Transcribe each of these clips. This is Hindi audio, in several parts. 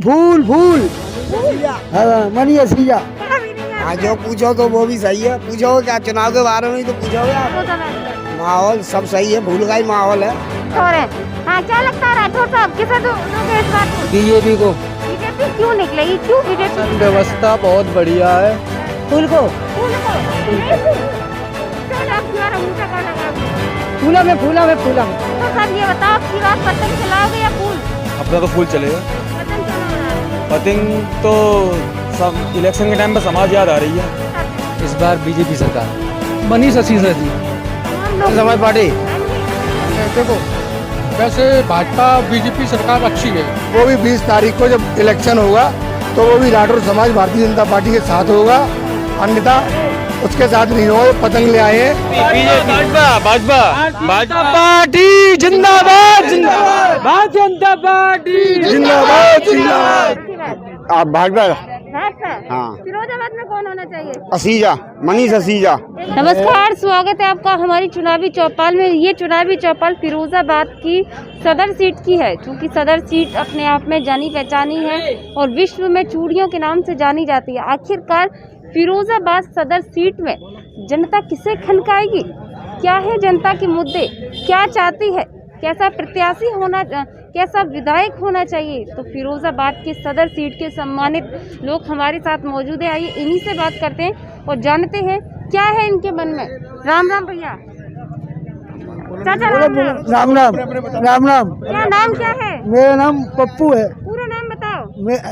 फूल फूल फूल हाँ मनी असीजा। हाँ जो पूछो तो वो भी सही है। पूछो क्या चुनाव के बारे में ही तो पूछोगे आप। माहौल सब सही है, भूल का ही माहौल है। हाँ क्या लगता है राठौर साहब किसे दोगे इस बार? बीजेपी को। बीजेपी क्यों निकलेगी, क्यों बीजेपी? व्यवस्था बहुत बढ़िया है। फूल को फूला में फूला में फूला में। तो सर ये बताओ आपकी बात पतंग चलाओगे या फूल? अपना तो फूल चलेगा। पतंग चलाओगे? पतंग तो सब इलेक्शन के टाइम पे समाज याद आ रही है। इस बार बीजेपी सरकार। मनीष असीजा जी। समाज पार्टी। देखो वैसे भाजपा बीजेपी सरकार अच्छी है। वो भी 20 तारीख को जब इलेक्शन होगा तो वो भी राठौर समाज भारतीय जनता पार्टी के साथ होगा, अन्यथा उसके साथ नहीं होगा। पतंग ले आए हैं। भाजपा पार्टी जिंदाबाद जिंदाबाद, भारतीय जनता पार्टी जिंदाबाद जिंदाबाद। आप भाजपा। हाँ। फिरोजाबाद में कौन होना चाहिए? असीजा, मनीष असीजा। नमस्कार, स्वागत है आपका हमारी चुनावी चौपाल में। ये चुनावी चौपाल फिरोजाबाद की सदर सीट की है, क्योंकि सदर सीट अपने आप में जानी पहचानी है और विश्व में चूड़ियों के नाम से जानी जाती है। आखिरकार फिरोजाबाद सदर सीट में जनता किसे खनकाएगी? क्या है जनता के मुद्दे, क्या चाहती है, कैसा प्रत्याशी होना, कैसा विधायक होना चाहिए? तो फिरोजाबाद के सदर सीट के सम्मानित लोग हमारे साथ मौजूद है। आइए इन्हीं से बात करते हैं और जानते हैं क्या है इनके मन में। राम राम भैया। चाचा राम राम। राम राम राम राम। क्या नाम क्या है? मेरा नाम पप्पू है। पूरा नाम बताओ।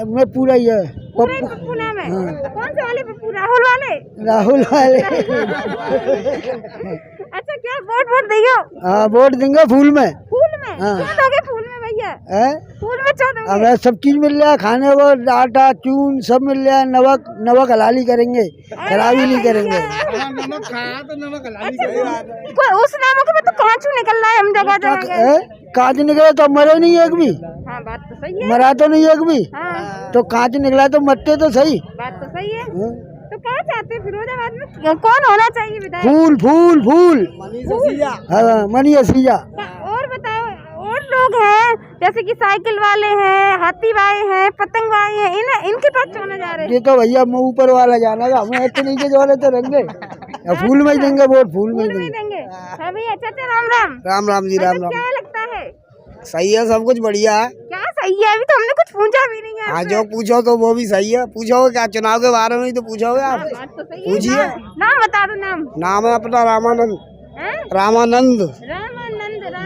मैं पूरा ही है पूरा ही पप्पू नाम है। कौन से वाले पप्पू? राहुल वाले? राहुल वाले। अच्छा क्या वोट दियो? हाँ वोट देंगे फूल में। फूल में? हाँ। क्यों दोगे फूल में भैया? फूल में क्यों दोगे? हमें सब चीज मिल रहा है, खाने को आटा चून सब मिल रहा है। नमक हलाली करेंगे, खराबी नहीं करेंगे। नमक खाया तो नमक हलाली करेगा। कोई उस नमक में तो कांचू निकल रहा है हम जगह जगह। कांच निकले तो मरे नहीं एक भी। हाँ बात तो सही है। मरा तो नहीं एक भी। हाँ तो कांच निकला तो मरते तो सही। बात तो सही है। तो क्या चाहते हैं फिरोजाबाद में कौन होना चाहिए विधायक? फूल फूल फूल हाँ मनी असीजा। और बताओ, और लोग हैं जैसे कि साइकिल वाले हैं, हाथी भाई हैं, पतंग भाई हैं, इनके पास क्यों जा रहे हैं? ये तो भैया मैं ऊपर वाला जाना था, हमें इतने नीचे जो वाले तो रहेंगे। फूल में ही देंगे वोट, फूल में ही देंगे। हाँ भैया। चाचा राम राम। राम राम जी राम राम। क्या लगता है सही है, सब कुछ बढ़िया है। क्या सही है? अभी तो हमने कुछ पूछा भी नहीं है। हाँ जो पूछो तो वो भी सही है। पूछोगे क्या चुनाव के बारे में ही तो पूछोगे आप। पूछिए। नाम बता दो। नाम है अपना रामानंद। रामानंद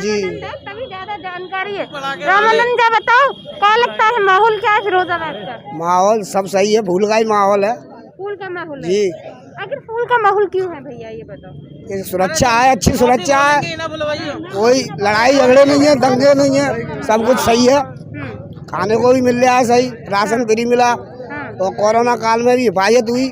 जी। तभी ज्यादा जानकारी है। रामानंद जा बताओ, क्या लगता है माहौल क्या है फिरोजाबाद का? माहौल सब सही है, फूल का ही माहौल है। फूल का माहौल है जी। आखिर फूल का माहौल क्यों है भैया, ये बताओ? ये सुरक्षा है, अच्छी सुरक्षा है, कोई लड़ाई झगड़े नहीं है, दंगे नहीं है, सब कुछ सही है। खाने को भी मिल रहा है सही, राशन फ्री मिला और कोरोना काल में भी हिफाजत हुई।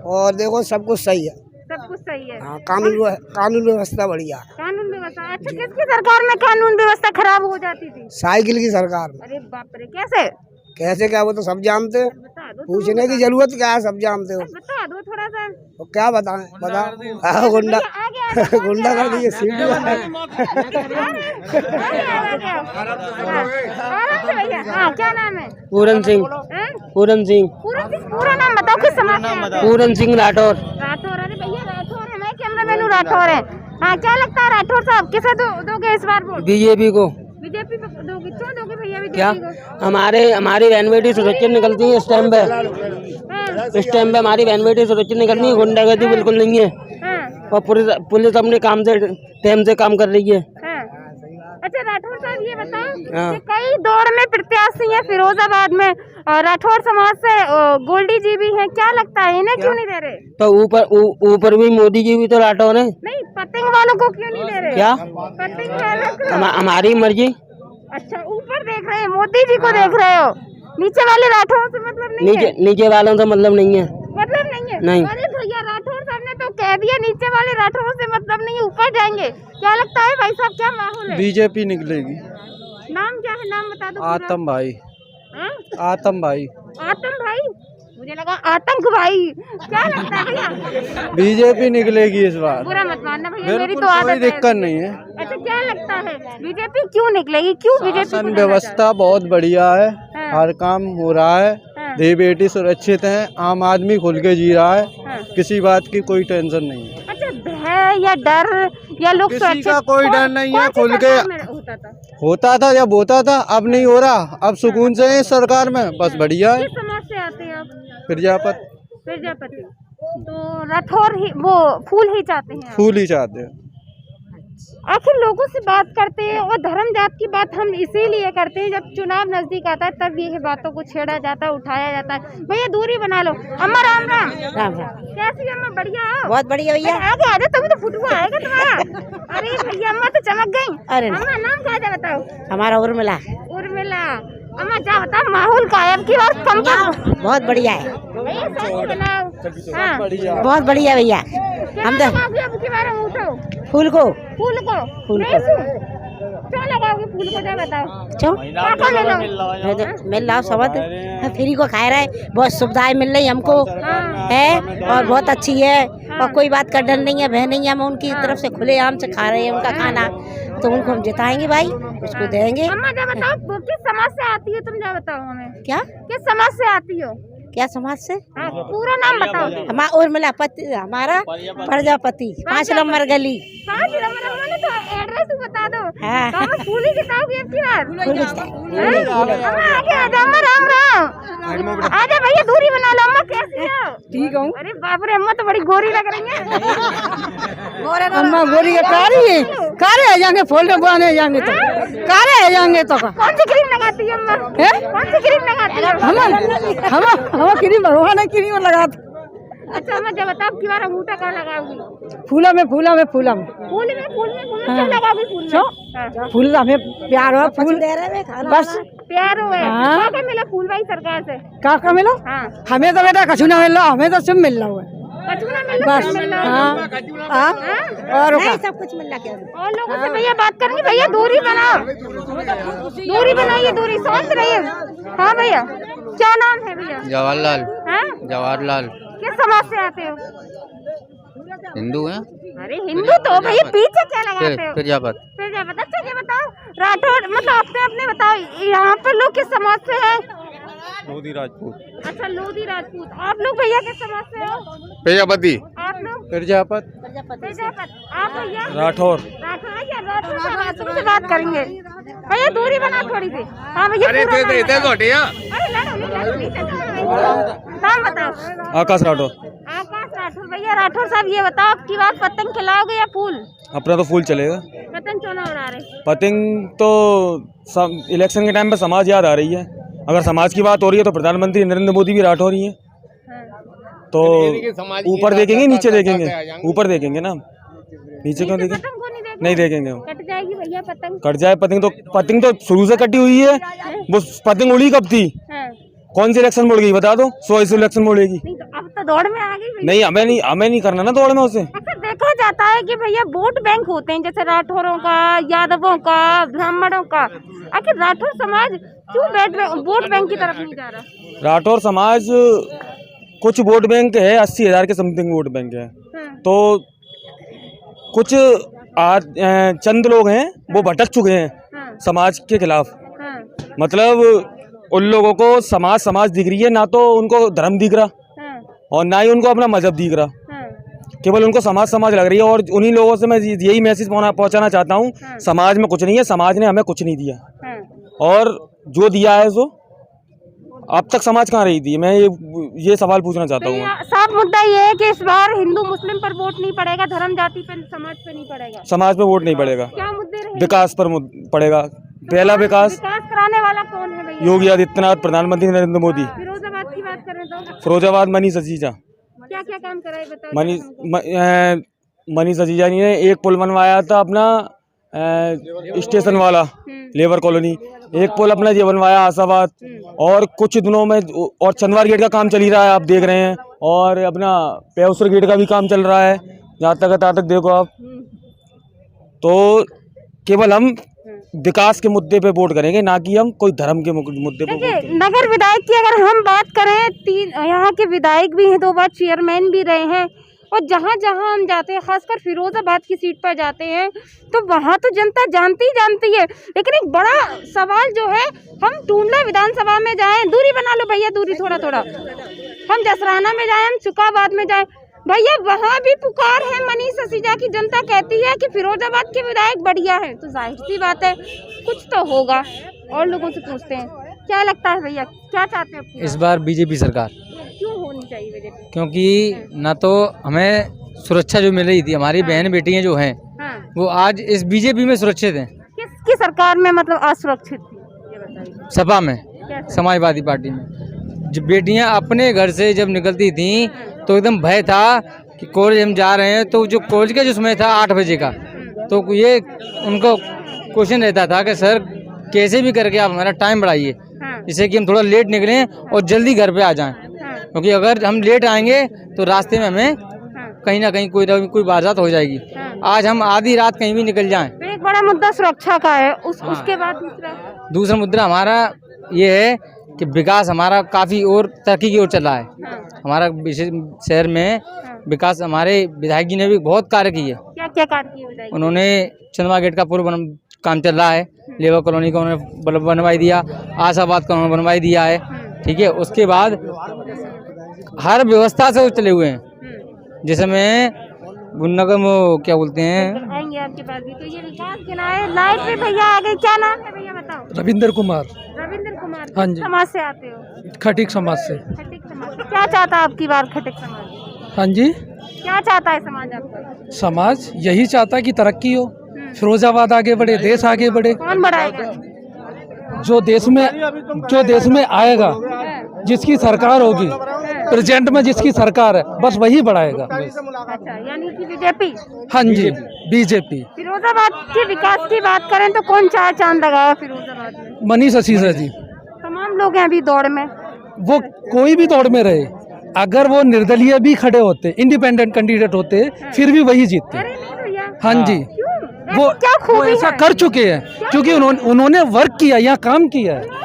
और देखो सब कुछ सही है। सब कुछ सही है। हाँ कानून व्यवस्था बढ़िया। कानून व्यवस्था अच्छा। किसकी सरकार में कानून व्यवस्था खराब हो जाती थी? साइकिल की सरकार में। अरे बाप रे, कैसे कैसे क्या वो तो सब जानते हैं, पूछने की जरूरत क्या है, सब जानते हो। बता दो थोड़ा सा। तो क्या बताएं, बताओ। गुंडा गुंडा कर दिए सीट। क्या नाम है? पूरन सिंह। पूरन सिंह। पूरा नाम बताओ, किस समाज से? पूरन सिंह राठौर। राठौर। अरे भैया राठौर है, मैं कैमरा मैन राठौर है। हाँ क्या लगता है राठौर साहब किसे दोगे इस बार वोट? बीजेपी को। बीजेपी को दोगे? क्यों दोगे भैया बीजेपी क्या को? हमारी वैन बेटी सुरक्षित निकलती है इस टाइम पे। इस टाइम पे हमारी वैन बेटी सुरक्षित निकलती है, गुंडागर्दी बिल्कुल नहीं है और पुलिस अपने काम से टाइम से काम कर रही है। अच्छा राठौर साहब ये बताओ कि कई दौर में प्रत्याशी हैं फिरोजाबाद में, राठौर समाज से गोल्डी जी भी हैं, क्या लगता है इन्हें क्यों नहीं दे रहे? तो ऊपर भी मोदी जी भी तो राठौर है। नहीं, पतंग वालों को क्यों नहीं दे रहे? क्या पतंग वालों को? हमारी मर्जी। अच्छा ऊपर देख रहे हैं, मोदी जी को देख रहे हो, नीचे वाले राठौर से मतलब नहीं है? नीचे वालों से मतलब नहीं है। मतलब नहीं है? नहीं। अरे भैया राठौर साहब ने तो कह दिया नीचे वाले राठौर से मतलब नहीं है, ऊपर जाएंगे। क्या लगता है भाई साहब, क्या माहौल है? बीजेपी निकलेगी। नाम क्या है, नाम बता दो। आतम भाई। हाँ? आतम भाई। आतम भाई? मुझे लगा आतंक भाई। क्या लगता है भैया? बीजेपी निकलेगी इस बार। बुरा मत मानना भैया, मेरी तो आदत कोई है। दिक्कत नहीं है। अच्छा क्या लगता है बीजेपी क्यों निकलेगी, क्यों बीजेपी? शासन व्यवस्था बहुत बढ़िया है। हर काम हो रहा है, देवी बेटी सुरक्षित है, आम आदमी खुल के जी रहा है, किसी बात की कोई टेंशन नहीं है। अच्छा, भय या डर या लोग किसी का कोई डर नहीं है, खुल के होता था जब होता था, अब नहीं हो रहा, अब सुकून से है इस सरकार में, बस बढ़िया है। किस समाज से आते हैं आप? प्रजापति। तो राठौर ही वो फूल ही चाहते हैं आप? फूल ही चाहते हैं। आखिर लोगों से बात करते हैं और धर्म जात की बात हम इसीलिए करते हैं, जब चुनाव नजदीक आता है तब ये बातों को छेड़ा जाता है, उठाया जाता है। भैया दूरी बना लो। अम्मा राम राम। राम राम। कैसी अम्मा? बढ़िया हो? बहुत बढ़िया भैया। आगे आ जाओ, तभी तो फुटुआ आएगा तुम्हारा। अरे भैया अम्मा तो चमक गई। अरे अम्मा नाम क्या है बताओ? हमारा उर्मिला। उर्मिला। अम्मा जा बताओ, माहौल कायम की बात कम बहुत बढ़िया है। भैया बहुत बढ़िया भैया। हम तो फूल को क्या लगाओगे? फूल को जा बताओ। मिल रहा सबद फ्री को खा रहा है, बहुत सुविधाएं मिल रही हमको है और बहुत अच्छी है और कोई बात का डर नहीं है, भय नहीं है। हम उनकी तरफ से खुले आम से खा रहे हैं उनका खाना, तो उनको हम जिताएंगे भाई, उसको देंगे। अम्मा जा बताओ, किस समाज से आती हो तुम? जा बताओ हमें। क्या किस समाज से आती हो? क्या समाज से? पूरा नाम बताओ। हमारा उर्मिला पति, हमारा प्रजापति, 5 नंबर गली। 5 नंबर वाले तो एड्रेस बता दो। हाँ। तो हम फूल ही खिताओगे अब की बार? आगे आ जाओ। अम्मा राम राम। आजा भैया, दूरी बना लो। अम्मा कैसी हो? ठीक हूँ। अरे बाप रे, अम्मा तो बड़ी गोरी लग रही है। अम्मा गोरी के कारे आ जाएंगे, फोल्डर बनाने जाएंगे तो कारे आ जाएंगे तो। कौन सी क्रीम लगाती है अम्मा? कौन सी क्रीम लगाती है? हम क्रीम भगवान क्रीम लगा। अच्छा अम्मा जब बताओ की बार अंगूठा कहाँ लगाओगी? फूला में फूल में क्यों लगाओगी? फूल हमें प्यार हो, फूल बस प्यार हो। क्या मिला फूल भाई सरकार से? क्या मिला? हमें तो बेटा कछु ना मिल रहा, हमें तो सब मिल रहा है बस। और सब कुछ मिल रहा है। और लोगों से भैया बात करेंगे। भैया दूरी बनाओ, दूरी बनाइए, दूरी शांत रहिए। हाँ भैया, क्या नाम है भैया? जवाहरलाल। जवाहरलाल। किस समाज से आते हो? हिंदू हैं। अरे हिंदू तो भैया पीछे क्या लगाते हो? प्रजापति। अच्छा ये बताओ, राठौर मतलब अपने बताओ, यहाँ पर लोग किस समाज से हैं? लोधी राजपूत। अच्छा लोधी राजपूत। आप लोग भैया किस समाज से हो? प्रजापति। आप लोग? प्रजापति। आप भैया? राठौर। राठौर से बात करेंगे। भैया दूरी बना थोड़ी सी। हाँ भैया। नाम बताओ। आकाश राठौर। आकाश राठौर। भैया राठौर साहब ये बताओ, आपकी बात पतंग खिलाओगे या फूल? अपना तो फूल चलेगा। पतंग क्यों ना उड़ा रहे? पतंग तो इलेक्शन के टाइम पे समाज याद आ रही है। अगर समाज की बात हो रही है तो प्रधानमंत्री नरेंद्र मोदी भी राठौर ही है। तो ऊपर देखेंगे नीचे देखेंगे? ऊपर देखेंगे ना, नीचे क्यों देखेंगे? नहीं देखेंगे। कट जाएगी भैया पतंग। कट जाए पतंग तो शुरू से कटी हुई है। वो पतंग उड़ी कब थी? कौन सी इलेक्शन मोड़ गई बता दो? 100 इलेक्शन मोड़ेगी। तो अब तो दौड़ में आ गई। नहीं हमें नहीं करना ना दौड़ में उसे। अच्छा देखा जाता है कि भैया वोट बैंक होते हैं, जैसे राठौरों का, यादवों का, ब्राह्मणों का। आखिर राठौर समाज क्यों वोट बैंक की तरफ नहीं जा रहा? राठौर समाज कुछ वोट बैंक है, 80,000 के समथिंग वोट बैंक है। तो कुछ चंद लोग हैं वो भटक चुके हैं समाज के खिलाफ। मतलब उन लोगों को समाज दिख रही है, ना तो उनको धर्म दिख रहा और ना ही उनको अपना मजहब दिख रहा। केवल उनको समाज लग रही है। और उन्हीं लोगों से मैं यही मैसेज पहुंचाना चाहता हूँ, समाज में कुछ नहीं है, समाज ने हमें कुछ नहीं दिया और जो दिया है सो अब तक समाज कहाँ रही थी। मैं ये सवाल पूछना चाहता हूँ। साफ मुद्दा ये है कि इस बार हिंदू मुस्लिम पर वोट नहीं पड़ेगा, धर्म जाति पर, समाज पे नहीं पड़ेगा। समाज पे वोट नहीं पड़ेगा। क्या मुद्दे रहेंगे? विकास पर पड़ेगा। पहला विकास कराने वाला कौन है भैया? योगी आदित्यनाथ, प्रधानमंत्री नरेंद्र मोदी। फिरोजाबाद की बात करें तो फिरोजाबाद मनीष सजीजा। क्या क्या काम कराए बताओ? मनीष सजीजा ने एक पुल बनवाया था अपना स्टेशन वाला, लेबर कॉलोनी। एक पुल अपना ये बनवाया आशाबाद। और कुछ दिनों में और चंदवार गेट का काम चल ही रहा है, आप देख रहे हैं। और अपना पेवसर गेट का भी काम चल रहा है, जहाँ तक देखो आप। तो केवल हम विकास के मुद्दे पे वोट करेंगे, ना कि हम कोई धर्म के मुद्दे पे वोट करेंगे। नगर विधायक की अगर हम बात करें, यहाँ के विधायक भी हैं, 2 बार चेयरमैन भी रहे हैं, और जहाँ जहाँ हम जाते हैं, खासकर फिरोजाबाद की सीट पर जाते हैं, तो वहाँ तो जनता जानती है। लेकिन एक बड़ा सवाल जो है, हम टूंडला विधानसभा में जाएं, दूरी बना लो भैया, दूरी थोड़ा, हम जसराना में जाएं, हम चुकाबाद में जाएं, भैया वहाँ भी पुकार है मनीष सिसोदिया की। जनता कहती है कि फिरोजाबाद के विधायक बढ़िया है, तो जाहिर सी बात है कुछ तो होगा। और लोगों से पूछते हैं, क्या लगता है भैया, क्या चाहते हो इस बार बीजेपी सरकार? क्यों होनी चाहिए बीजेपी? क्योंकि ना तो हमें सुरक्षा जो मिल रही थी, हमारी बहन बेटियां जो हैं वो आज इस बीजेपी में सुरक्षित हैं। किसकी सरकार में मतलब असुरक्षित थी, ये बताइए। सपा में, समाजवादी पार्टी में। जब बेटियां अपने घर से जब निकलती थी तो एकदम भय था कि कॉलेज हम जा रहे हैं, तो जो कॉलेज का जो समय था 8 बजे का, तो ये उनको क्वेश्चन रहता था कि सर कैसे भी करके आप हमारा टाइम बढ़ाइए, जिससे कि हम थोड़ा लेट निकलें और जल्दी घर पे आ जाएं, क्योंकि अगर हम लेट आएंगे तो रास्ते में हमें कहीं ना कहीं कोई वारदात हो जाएगी। आज हम आधी रात कहीं भी निकल जाएं। तो एक बड़ा मुद्दा सुरक्षा का है। उसके बाद दूसरा मुद्दा हमारा ये है कि विकास हमारा काफ़ी और तरक्की की ओर चला है। हमारा शहर में विकास हमारे विधायक जी ने भी बहुत कार्य किए। क्या कार्य किए? उन्होंने चंद्रमा गेट का पूर्व काम चल रहा है, लेबर कॉलोनी का उन्होंने बनवाई दिया, आशाबाद का उन्होंने बनवाई दिया है, ठीक है। उसके बाद हर व्यवस्था से वो चले हुए हैं, जिसमें नगर में क्या बोलते हैं, आएंगे आपके पास भी। तो ये विकास गिनाए, लाइट पे भैया आ गए, क्या नाम है भैया बताओ? रविंद्र कुमार। रविंद्र कुमार, हाँ जी। समाज से आते हो? खटीक समाज से। खटीक समाज। क्या चाहता है आपकी बार खटीक समाज? हाँ जी, क्या चाहता है समाज आपका? समाज यही चाहता है कि तरक्की हो, फिरोजाबाद आगे बढ़े, देश आगे बढ़े। कौन बढ़ाएगा? जो देश में आएगा, जिसकी सरकार होगी, प्रेजेंट में जिसकी सरकार है, बस वही बढ़ाएगा। अच्छा, यानी कि बीजेपी? हाँ जी, बीजेपी। फिरोजाबाद के विकास की बात करें तो कौन चार चांद लगाया फिरोजाबाद में? मनीष सिसोदिया जी। तमाम लोग हैं अभी दौड़ में। वो कोई भी दौड़ में रहे, अगर वो निर्दलीय भी खड़े होते, इंडिपेंडेंट कैंडिडेट होते, फिर भी वही जीतते। अरे नहीं भैया। हाँ जी, वो क्या खूबी ऐसा है? कर चुके हैं, क्योंकि उन्होंने वर्क किया, यहाँ काम किया है।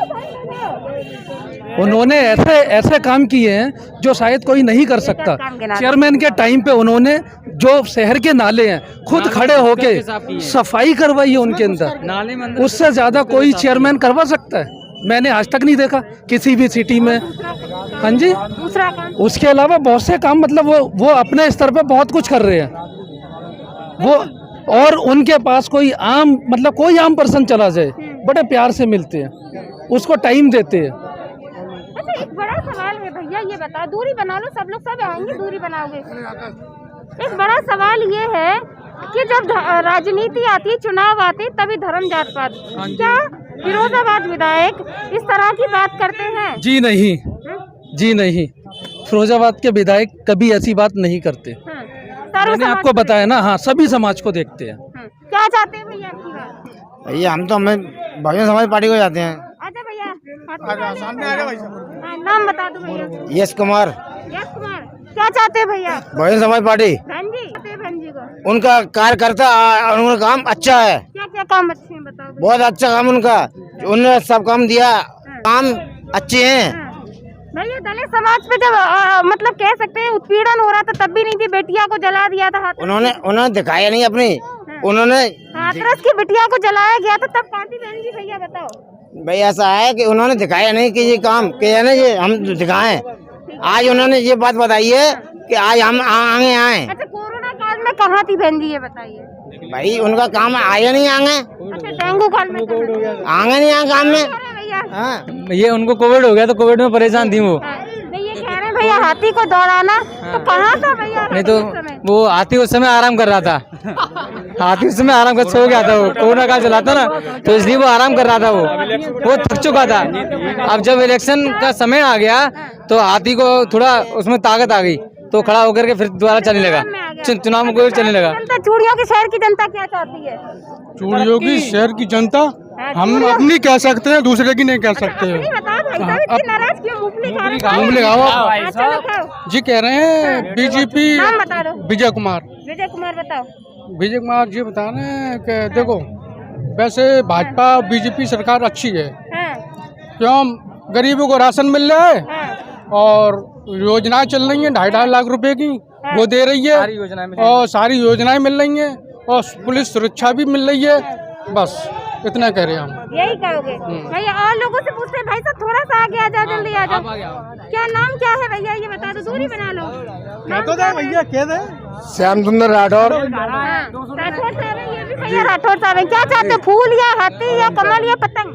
उन्होंने ऐसे काम किए हैं जो शायद कोई नहीं कर सकता। चेयरमैन के टाइम पे उन्होंने जो शहर के नाले हैं खुद खड़े होके सफाई करवाई है उनके अंदर। उससे ज्यादा कोई चेयरमैन करवा सकता है? मैंने आज तक नहीं देखा किसी भी सिटी में। हाँ जी, दूसरा काम, उसके अलावा बहुत से काम, मतलब वो अपने स्तर पे बहुत कुछ कर रहे हैं वो। और उनके पास कोई आम पर्सन चला जाए, बड़े प्यार से मिलते हैं, उसको टाइम देते हैं। अच्छा, एक बड़ा सवाल है भैया, ये बता, दूरी बना लो, सब लोग सब आएंगे, दूरी बनाओगे। एक बड़ा सवाल ये है कि जब राजनीति आती है, चुनाव आते हैं, तभी धर्म जात पात, क्या फिरोजाबाद विधायक इस तरह की बात करते हैं? जी नहीं, जी नहीं, फिरोजाबाद के विधायक कभी ऐसी बात नहीं करते। मैंने आपको बताया ना। हाँ, सभी समाज को देखते हैं। क्या चाहते हैं भैया आपकी बात? भैया हम तो हमें बहुजन समाज पार्टी को जाते हैं। अच्छा भैया, सामने आ जाओ। नाम बता दो भैया। यश कुमार। यश कुमार, क्या चाहते हैं भैया? बहुजन समाज पार्टी। बहन जी को उनका कार्यकर्ता, उनका काम अच्छा है। क्या क्या काम अच्छे हैं बताओ? बहुत अच्छा काम उनका, उन्होंने सब काम दिया, काम अच्छे हैं। भैया दलित समाज पे जब मतलब कह सकते हैं उत्पीड़न हो रहा था, तब भी नहीं थी, बेटिया को जला दिया था। उन्होंने दिखाया नहीं अपनी, उन्होंने हाथरस की बिटिया को जलाया गया था, तब कहाँ थी बहन जी? भैया बताओ। भाई ऐसा है कि उन्होंने दिखाया नहीं कि ये काम किया ना, ये हम दिखाएं। आज उन्होंने ये बात बताई है कि आज हम आगे आए। अच्छा, कोरोना काल में कहाँ थी बहन जी, ये बताइए। भाई उनका काम आया नहीं आगे। अच्छा, डेंगू काल में आगे नहीं आए काम में। हाँ, ये उनको कोविड हो गया तो कोविड में परेशान थी वो। ये कह रहे हैं भैया हाथी को दौड़ाना, तो कहाँ था भैया? नहीं तो वो हाथी उस समय आराम कर रहा था। हाथी उस समय आराम कर सो गया था, वो कोरोना काल चला था ना, तो इसलिए वो आराम कर रहा था। वो थक चुका था। अब जब इलेक्शन का समय आ गया तो हाथी को थोड़ा उसमें ताकत आ गई, तो खड़ा होकर के फिर दोबारा चलने लगा, चुनाव में कोई चलने लगा। चूड़ियों के शहर की जनता क्या चाहती है? चूड़ियों की शहर की जनता हम अपनी कह सकते हैं, दूसरे की नहीं कह सकते हैं। नाराज क्यों? मूंगफली खाओ जी कह रहे हैं। बीजेपी। नाम बता दो। विजय कुमार। विजय कुमार बताओ। विजय कुमार जी बता रहे हैं कि देखो, वैसे भाजपा बीजेपी सरकार अच्छी है, क्यों गरीबों को राशन मिल रहा है और योजनाएं चल रही हैं 2.5 लाख रुपए की, वो दे रही है और सारी योजनाएं मिल रही हैं और पुलिस सुरक्षा भी मिल रही है। बस इतना कह रहे हैं हम। यही कहोगे भैया? और लोगों से पूछते हैं भाई साहब थोड़ा सा आगे आ जाओ, जल्दी आ जाओ। क्या नाम क्या है भैया ये बता दो, दूरी बना लो। भैया कह दे श्याम सुंदर राठौर। राठौर साहब हैं, ये भी भैया राठौर साहब हैं। क्या चाहते हो, फूल या हाथी या कमल या पतंग?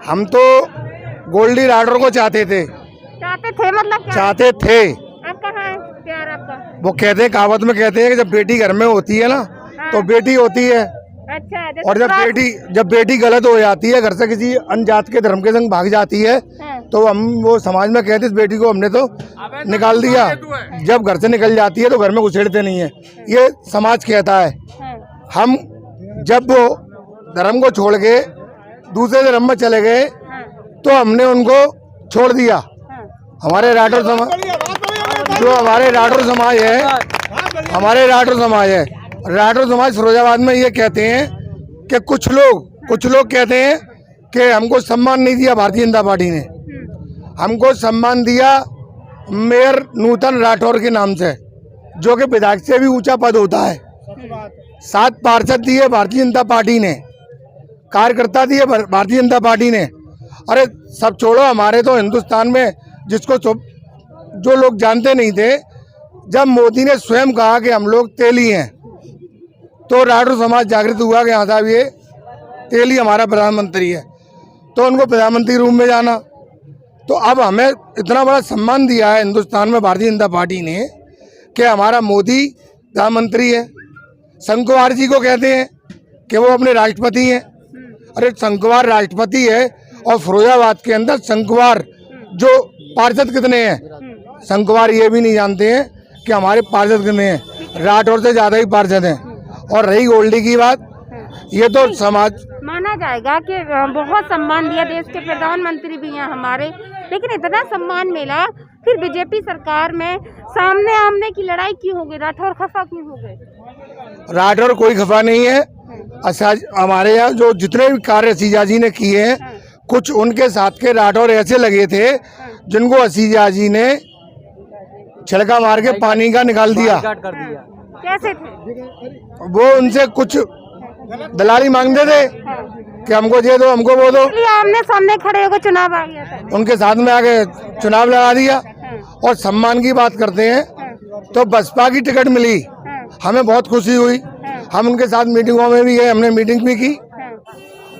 हम तो गोल्डी राठौर को चाहते थे। मतलब क्या? चाहते थे। आप कहाँ है प्यार आपका? वो कहते हैं, कहावत में कहते हैं कि जब बेटी घर में होती है ना तो बेटी होती है। अच्छा। और जब बेटी गलत हो जाती है, घर से किसी अनजात के धर्म के संग भाग जाती है, तो हम वो समाज में कहते इस बेटी को हमने तो निकाल दिया। जब घर से निकल जाती है तो घर में घुसेड़ते नहीं है, ये समाज कहता है। हम जब वो धर्म को छोड़ के दूसरे धर्म में चले गए तो हमने उनको छोड़ दिया। हमारे राठौर समाज, जो हमारे राठौर समाज है, राठौर समाज फिरोजाबाद में ये कहते हैं कि कुछ लोग कहते हैं कि हमको सम्मान नहीं दिया भारतीय जनता पार्टी ने। हमको सम्मान दिया मेयर नूतन राठौर के नाम से, जो कि विधायक से भी ऊंचा पद होता है। 7 पार्षद दिए भारतीय जनता पार्टी ने, कार्यकर्ता दिए भारतीय जनता पार्टी ने। अरे सब छोड़ो, हमारे तो हिंदुस्तान में जिसको जो लोग जानते नहीं थे, जब मोदी ने स्वयं कहा कि हम लोग तेली हैं, तो राठौर समाज जागृत हुआ कि हाँ साहब ये तेली हमारा प्रधानमंत्री है, तो उनको प्रधानमंत्री रूम में जाना। तो अब हमें इतना बड़ा सम्मान दिया है हिंदुस्तान में भारतीय जनता पार्टी ने कि हमारा मोदी प्रधानमंत्री है। शंकुवार जी को कहते हैं कि वो अपने राष्ट्रपति हैं। अरे शंकुवार राष्ट्रपति है और फिरोजाबाद के अंदर शंकुवार जो पार्षद कितने हैं, शंकुवार ये भी नहीं जानते हैं कि हमारे पार्षद कितने हैं। राठौर से ज़्यादा ही पार्षद हैं। और रही गोल्डी की बात, ये तो समाज माना जाएगा कि बहुत सम्मान दिया, देश के प्रधानमंत्री भी हैं हमारे, लेकिन इतना सम्मान मिला फिर बीजेपी सरकार में सामने आमने की लड़ाई क्यों हो गई? राठौर खफा क्यों हो गए? राठौर कोई खफा नहीं है। हमारे यहाँ जो जितने भी कार्य असीजा जी ने किए हैं, कुछ उनके साथ के राठौर ऐसे लगे थे जिनको असीजा जी ने छिड़का मार के पानी का निकाल दिया। कैसे थे वो? उनसे कुछ दलाली मांगते थे कि हमको दे दो, हमको वो दो। आमने सामने खड़े होकर चुनाव आ गया था, उनके साथ में आके चुनाव लगा दिया। और सम्मान की बात करते हैं तो बसपा की टिकट मिली, हमें बहुत खुशी हुई। हम उनके साथ मीटिंगों में भी गए, हमने मीटिंग भी की।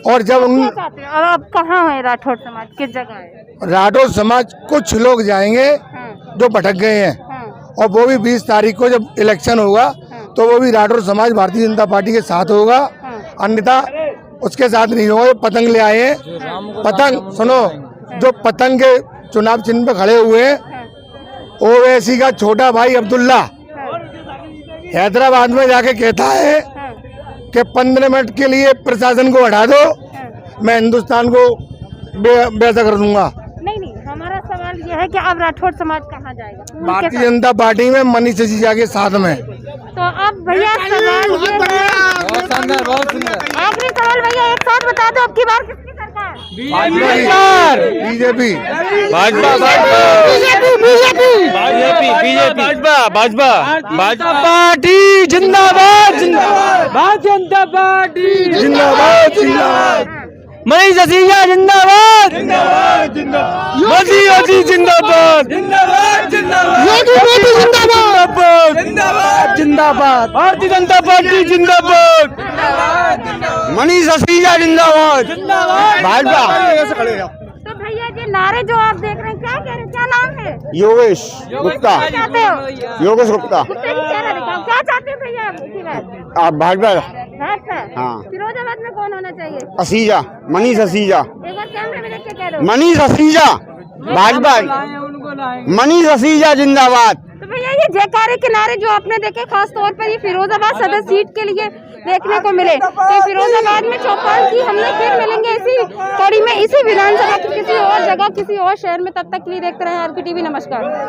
और जब अब कहाँ है राठौर समाज, किस जगह है राठौर समाज? कुछ लोग जाएंगे जो भटक गए हैं, और वो भी 20 तारीख को जब इलेक्शन होगा तो वो भी राठौर समाज भारतीय जनता पार्टी के साथ होगा, अन्यथा उसके साथ नहीं होगा। पतंग ले आए हैं, पतंग सुनो, जो पतंग के चुनाव चिन्ह पे खड़े हुए हैं, ओवैसी का छोटा भाई अब्दुल्ला हैदराबाद में जाके कहता है कि 15 मिनट के लिए प्रशासन को हटा दो, मैं हिंदुस्तान को बेअसर कर दूंगा। नहीं, हमारा सवाल यह है कि अब राठौर समाज कहाँ जाएगा? भारतीय जनता पार्टी में मनीष सिसोदिया के साथ में। तो अब भैया सवाल ये है, बहुत सुंदर। आखिरी सवाल भैया एक साथ बता दो, अब की बार किसकी सरकार? बीजेपी। भाजपा पार्टी जिंदाबाद, जिंदाबाद भारतीय जनता पार्टी जिंदाबाद, जिंदाबाद। मनीष सिसोदिया जिंदाबाद, मोदी योगी जिंदाबाद, जिंदाबाद भारतीय जनता पार्टी जिंदाबाद, मनीष सिसोदिया जिंदाबाद, भाजपा। तो भैया जी नारे जो आप देख रहे हैं, क्या कह रहे हैं, क्या नाम है? योगेश गुप्ता। क्या चाहते हो? योगेश गुप्ता। गुप्ता जी चेहरा दिखाओ, क्या चाहते हो भैया आपकी बात? आप भाजपा। भाजपा। हाँ। फिरोजाबाद में कौन होना चाहिए? असीजा, मनीष सिसोदिया। एक बार कैमरे में देख के कह दो। मनीष सिसोदिया भाजपा, मनीष सिसोदिया जिंदाबाद। तो भैया ये जयकारे किनारे जो आपने देखे, खास तौर पर ये फिरोजाबाद सदर सीट के लिए देखने को मिले। तो फिरोजाबाद में चौपाल की हमने फिर मिलेंगे इसी कड़ी में, इसी विधानसभा की किसी और जगह, किसी और शहर में। तब तक के लिए देखते रहे RK TV। नमस्कार।